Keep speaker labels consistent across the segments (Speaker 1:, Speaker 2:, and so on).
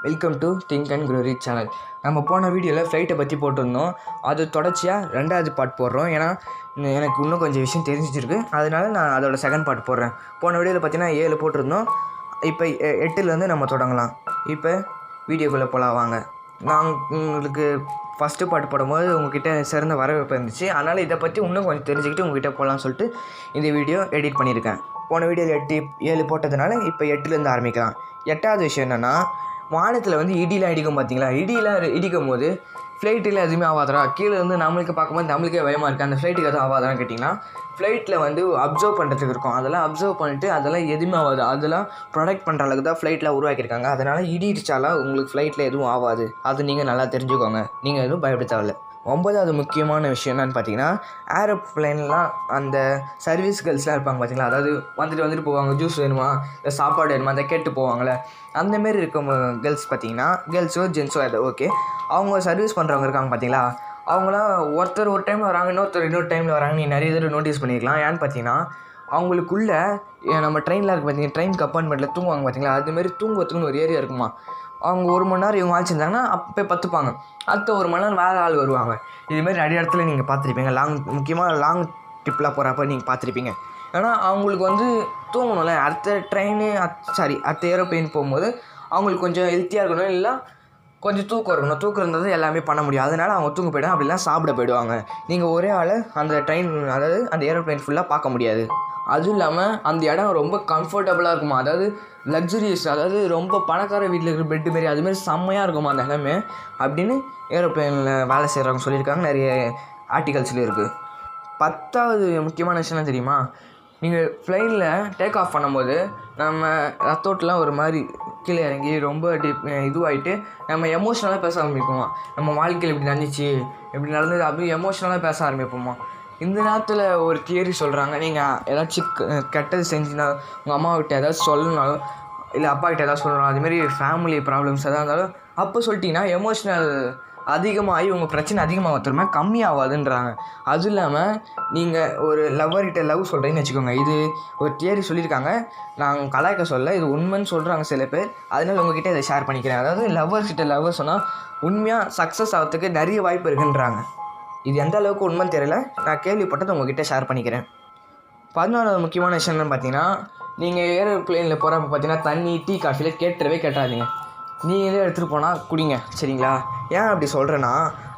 Speaker 1: Welcome to think and grow rich channel. நம்ம போன வீடியோவில் ஃப்ளைட்டை பற்றி போட்டிருந்தோம். அது தொடர்ச்சியாக 2வது பார்ட் போடுறோம். ஏன்னா எனக்கு இன்னும் கொஞ்சம் விஷயம் தெரிஞ்சிருக்கு, அதனால நான் அதோட செகண்ட் பார்ட் போடுறேன். போன வீடியோவில் பார்த்தீங்கன்னா 7 போட்டிருந்தோம். இப்போ 8லேருந்து நம்ம தொடங்கலாம். இப்போ வீடியோக்குள்ளே போகலாம் வாங்க. நான் உங்களுக்கு ஃபஸ்ட்டு பார்ட் போடும்போது உங்கள்கிட்ட சிறந்த வரவேற்பு இருந்துச்சு, அதனால் இதை பற்றி இன்னும் கொஞ்சம் தெரிஞ்சுக்கிட்டு உங்கள்கிட்ட போகலான்னு சொல்லிட்டு இந்த வீடியோ எடிட் பண்ணியிருக்கேன். போன வீடியோவில் 7 போட்டதுனால இப்போ 8லேருந்து ஆரம்பிக்கலாம். 8வது விஷயம் என்னென்னா, வானத்தில் வந்து இடிலாம் இடிக்கும் பார்த்தீங்களா? இடிலாம் இடிக்கும் போது ஃப்ளைட்டில் எதுவுமே ஆகாதரா? கீழே வந்து நம்மளுக்கு பார்க்கும்போது நம்மளுக்கே பயமாக இருக்குது, அந்த ஃப்ளைட்டுக்கு எதுவும் ஆகாதான்னு கேட்டிங்கன்னா, ஃப்ளைட்டில் வந்து அப்சர்வ் பண்ணுறதுக்கு இருக்கும். அதெல்லாம் அப்சர்வ் பண்ணிவிட்டு அதெல்லாம் எதுவுமே ஆகாது, அதெல்லாம் ப்ரொடெக்ட் பண்ணுற அளவுக்கு தான் ஃப்ளைட்டில் உருவாக்கியிருக்காங்க. அதனால் இடி இடிச்சாலாம் உங்களுக்கு ஃப்ளைட்டில் எதுவும் ஆகாது. அது நீங்கள் நல்லா தெரிஞ்சுக்கோங்க, நீங்கள் எதுவும் பயப்பட தேவையில்லை. 9வது முக்கியமான விஷயம் என்னென்னு பார்த்தீங்கன்னா, ஏரோப்ளைன்லாம் அந்த சர்வீஸ் கேர்ள்ஸ்லாம் இருப்பாங்க பார்த்தீங்களா? அதாவது வந்துட்டு போவாங்க, ஜூஸ் வேணுமா, இல்லை சாப்பாடு வேணுமா, அதை கேட்டு போவாங்களே, அந்தமாரி இருக்க கேர்ள்ஸ் பார்த்தீங்கன்னா, கேர்ள்ஸோ ஜென்ஸோ அது ஓகே, அவங்க சர்வீஸ் பண்ணுறவங்க இருக்காங்க பார்த்தீங்களா? அவங்களாம் ஒருத்தர் ஒரு டைமில் வராங்க, இன்னொரு டைமில் வராங்க. நீ நிறைய தடவை நோட்டீஸ் பண்ணியிருக்கலாம். ஏன்னு பார்த்தீங்கன்னா, அவங்களுக்குள்ளே நம்ம ட்ரெயினில் இருக்க பார்த்தீங்கன்னா, ட்ரெயின் கம்பார்ட்மெண்ட்டில் தூங்குவாங்க பார்த்தீங்களா? அதுமாரி தூங்குறதுக்குன்னு ஒரு ஏரியா இருக்குமா. அவங்க 1 மணி நேரம் இவங்க ஆச்சுருந்தாங்கன்னா அப்போ பத்துப்பாங்க. அடுத்த 1 மணி நேரம் வேறு ஆள் வருவாங்க. இதுமாரி நிறைய இடத்துல நீங்கள் பார்த்துருப்பீங்க. முக்கியமாக லாங் ட்ரிப்லாம் போகிறப்ப நீங்கள் பார்த்துருப்பீங்க. ஏன்னா அவங்களுக்கு வந்து தூங்கணும்ல, அடுத்த ஏரோப்ளேன் போகும்போது அவங்களுக்கு கொஞ்சம் ஹெல்த்தியாக இருக்கணும், இல்லை கொஞ்சம் தூக்கம் இருக்கணும். தூக்கம் இருந்தது எல்லாமே பண்ண முடியும். அதனால் அவங்க தூங்க போய்டும், அப்படிலாம் சாப்பிட போயிடுவாங்க. நீங்கள் ஒரே ஆள் அந்த ட்ரெயின், அதாவது அந்த ஏரோப்ளேன் ஃபுல்லாக பார்க்க முடியாது. அதுவும் இல்லாமல் அந்த இடம் ரொம்ப கம்ஃபர்டபுளாக இருக்குமா, அதாவது லக்ஸுரியஸ், அதாவது ரொம்ப பணக்கார வீட்டில் இருக்கிற பெட்டு மாரி அதுமாரி செம்மையாக இருக்குமா அந்த இடமே அப்படின்னு ஏரோப்ளேனில் வேலை செய்கிறவங்க சொல்லியிருக்காங்க. நிறைய ஆர்டிகல்ஸ்லேயும் இருக்குது. 10வது முக்கியமான விஷயம் என்ன தெரியுமா? நீங்கள் ஃப்ளைனில் டேக் ஆஃப் பண்ணும்போது நம்ம ரத்தோட்டெலாம் ஒரு மாதிரி கீழே இறங்கி ரொம்ப இதுவாகிட்டு நம்ம எமோஷ்னலாக பேச ஆரம்பிப்போமா. நம்ம வாழ்க்கையில் இப்படி நடந்துச்சு, இப்படி நடந்தது, அப்படி எமோஷ்னலாக பேச ஆரம்பிப்போமா. இந்த நேரத்தில் ஒரு தியரி சொல்கிறாங்க, நீங்கள் ஏதாச்சும் கெட்டது செஞ்சுனா உங்கள் அம்மாக்கிட்ட ஏதாச்சும் சொல்லணுனாலும், இல்லை அப்பாக்கிட்ட ஏதாவது சொல்லணும், அதுமாரி ஃபேமிலி ப்ராப்ளம்ஸ் எதாக இருந்தாலும் அப்போ சொல்லிட்டிங்கன்னா எமோஷ்னல் அதிகமாகி உங்கள் பிரச்சனை அதிகமாக ஒருத்தருமே கம்மியாகாதுன்றாங்க. அதுவும் இல்லாமல் நீங்கள் ஒரு லவ்வர்கிட்ட லவ் சொல்கிறீங்கன்னு வச்சுக்கோங்க, இது ஒரு தியரி சொல்லியிருக்காங்க, நாங்கள் கலாய்க்க சொல்ல, இது உண்மைன்னு சொல்கிறாங்க சில பேர். அதனால் உங்கள்கிட்ட இதை ஷேர் பண்ணிக்கிறேன். அதாவது லவ்வர்கிட்ட லவ்வர் சொன்னால் உண்மையாக சக்ஸஸ் ஆகிறதுக்கு நிறைய வாய்ப்பு இருக்குன்றாங்க. இது எந்த அளவுக்கு உண்மைன்னு தெரியல, நான் கேள்விப்பட்டது உங்கள்கிட்ட ஷேர் பண்ணிக்கிறேன். 14வது முக்கியமான விஷயம் என்னன்னு பார்த்தீங்கன்னா, நீங்கள் ஏரோப்ளேனில் போகிறப்ப பார்த்தீங்கன்னா தண்ணி, டீ, காஃபியில் கேட்டுறாதீங்க. நீங்களே எடுத்துகிட்டு போனால் குடிங்க, சரிங்களா? ஏன் அப்படி சொல்கிறேன்னா,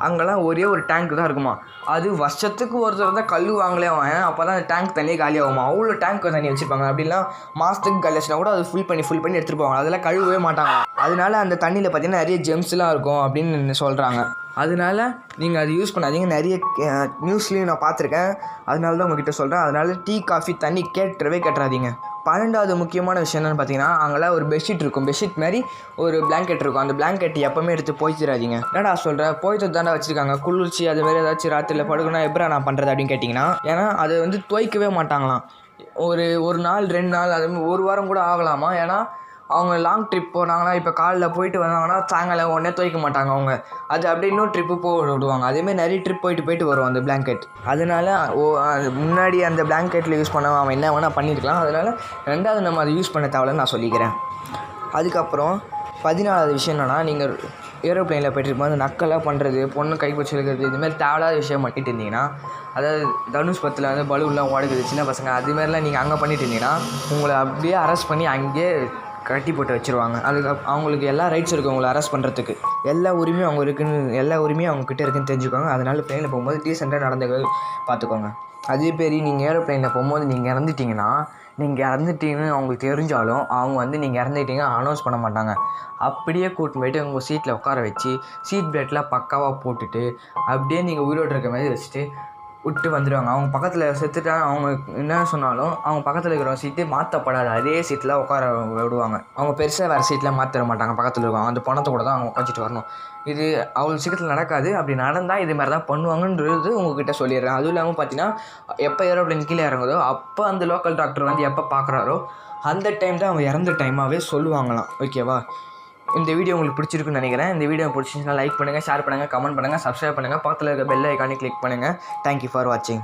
Speaker 1: அங்கெல்லாம் ஒரே ஒரு டேங்க் தான் இருக்குமா. அது வருஷத்துக்கு ஒருத்தர் தான் கழுவாங்களே அவன், அப்போ தான் அந்த டேங்க் தண்ணியே காலியாகுமா. அவ்வளோ டேங்க் தண்ணி வச்சுருப்பாங்க. அப்படிலாம் மாதத்துக்கு காலியாச்சுனா கூட அது ஃபுல் பண்ணி எடுத்துகிட்டு போவாங்க. அதெல்லாம் கழுவவே மாட்டாங்க. அதனால அந்த தண்ணியில் பார்த்தீங்கன்னா நிறைய ஜெம்ஸ்லாம் இருக்கும் அப்படின்னு சொல்கிறாங்க. அதனால நீங்கள் அது யூஸ் பண்ணாதீங்க. நிறைய நியூஸ்லேயும் நான் பார்த்துருக்கேன், அதனால தான் உங்கள்கிட்ட சொல்கிறேன். அதனால டீ, காஃபி, தண்ணி கேட்டுறாதீங்க. 12வது முக்கியமான விஷயம் என்னென்னு பார்த்தீங்கன்னா, அங்கெல்லாம் ஒரு பெட்ஷீட் இருக்கும். பெட்ஷீட் மாதிரி ஒரு பிளாங்கெட் இருக்கும். அந்த பிளாங்கெட் எப்போவுமே எடுத்து போய்ச்சிடாதீங்க. என்னடா சொல்கிறேன், போய்த்து தானே வச்சுருக்காங்க, குளிர்ச்சி அதுமாரி ஏதாச்சும் ராத்திரியில் படுக்கணும், எப்படா நான் பண்ணுறது அப்படின்னு கேட்டிங்கன்னா, ஏன்னா அதை வந்து துவைக்கவே மாட்டாங்களாம். ஒரு நாள் 2 நாள் அதுமாதிரி 1 வாரம் கூட ஆகலாமா. ஏன்னா அவங்க லாங் ட்ரிப் போனாங்கன்னா, இப்போ காலையில் போயிட்டு வந்தாங்கன்னா சாயங்காலம் உடனே துவைக்க மாட்டாங்க அவங்க. அது அப்படியே இன்னும் ட்ரிப்பு விடுவாங்க. அதேமாதிரி நிறைய ட்ரிப் போயிட்டு வரும் அந்த பிளாங்கெட். அதனால் முன்னாடி அந்த பிளாங்கெட்டில் யூஸ் பண்ண அவன் என்ன வேணால் பண்ணியிருக்கலாம். அதனால் 2வது நம்ம அதை யூஸ் பண்ண தேவையில்லைன்னு நான் சொல்லிக்கிறேன். அதுக்கப்புறம் 14வது விஷயம் என்னென்னா, நீங்கள் ஏரோப்ளைனில் போய்ட்டு இருக்கும்போது நக்கலாக பண்ணுறது, பொண்ணு கைப்பிடிச்சி இழுக்கிறது, இதுமாதிரி தேவையில்லாத விஷயம் பண்ணிட்டு இருந்தீங்கன்னா, அதாவது தனுஷ் பத்தில் வந்து பலூன்லாம் உடைக்குது சின்ன பசங்க, அதுமாரிலாம் நீங்கள் அங்கே பண்ணிட்டு இருந்தீங்கன்னா உங்களை அப்படியே அரெஸ்ட் பண்ணி அங்கேயே கட்டி போட்டு வச்சுருவாங்க. அவங்களுக்கு எல்லா ரைட்ஸ் இருக்குது உங்களை அரெஸ்ட் பண்ணுறதுக்கு. எல்லா உரிமையும் அவங்கக்கிட்ட இருக்குன்னு தெரிஞ்சுக்கோங்க. அதனால் ப்ளைனில் போகும்போது டீசெண்டாக நடந்துக்க பார்த்துக்கோங்க. அதே பேர் நீங்கள் ஏரோப்ளைனில் போகும்போது நீங்கள் இறந்துட்டீங்கன்னு அவங்களுக்கு தெரிஞ்சாலும் அவங்க வந்து நீங்கள் இறந்துட்டீங்க அனௌன்ஸ் பண்ண மாட்டாங்க. அப்படியே கூட்டின்னு போய்ட்டு உங்கள் சீட்டில் உட்கார வச்சு சீட் பெல்ட்லாம் பக்காவாக போட்டுட்டு அப்படியே நீங்கள் உயிரோடு இருக்க மாதிரி வச்சுட்டு விட்டு வந்துடுவாங்க. அவங்க பக்கத்தில் செத்துட்டாங்க, அவங்க என்ன சொன்னாலும் அவங்க பக்கத்தில் இருக்கிற சீட்டு மாற்றப்படாது, அதே சீட்டில் உட்கார விடுவாங்க. அவங்க பெருசாக வேறு சீட்டில் மாற்ற மாட்டாங்க. பக்கத்தில் இருக்காங்க அந்த பணத்தை கூட தான் அவங்க உட்காந்துட்டு வரணும். இது அவ்வளோ சீக்கிரத்தில் நடக்காது. அப்படி நடந்தால் இது மாதிரி தான் பண்ணுவாங்கன்றது உங்கள்கிட்ட சொல்லிடுறேன். அதுவும் இல்லாமல் பார்த்தீங்கன்னா, எப்போ ஏரோப்ளைன் கீழே இறங்குதோ அப்போ அந்த லோக்கல் டாக்டர் வந்து எப்போ பார்க்குறாரோ அந்த டைம் தான் அவங்க இறந்த டைமாகவே சொல்லுவாங்களாம். ஓகேவா? இந்த வீடியோ உங்களுக்கு பிடிச்சிருக்குன்னு நினைக்கிறேன். இந்த வீடியோ பிடிச்சிருந்துச்சுன்னா லைக் பண்ணுங்கள், ஷேர் பண்ணுங்கள், கமெண்ட் பண்ணுங்கள், சப்ஸ்கிரைப் பண்ணுங்கள், பக்கத்தில் இருக்க பெல் ஐக்கானே கிளிக் பண்ணுங்கள். தேங்க்யூ ஃபார் வாட்சிங்.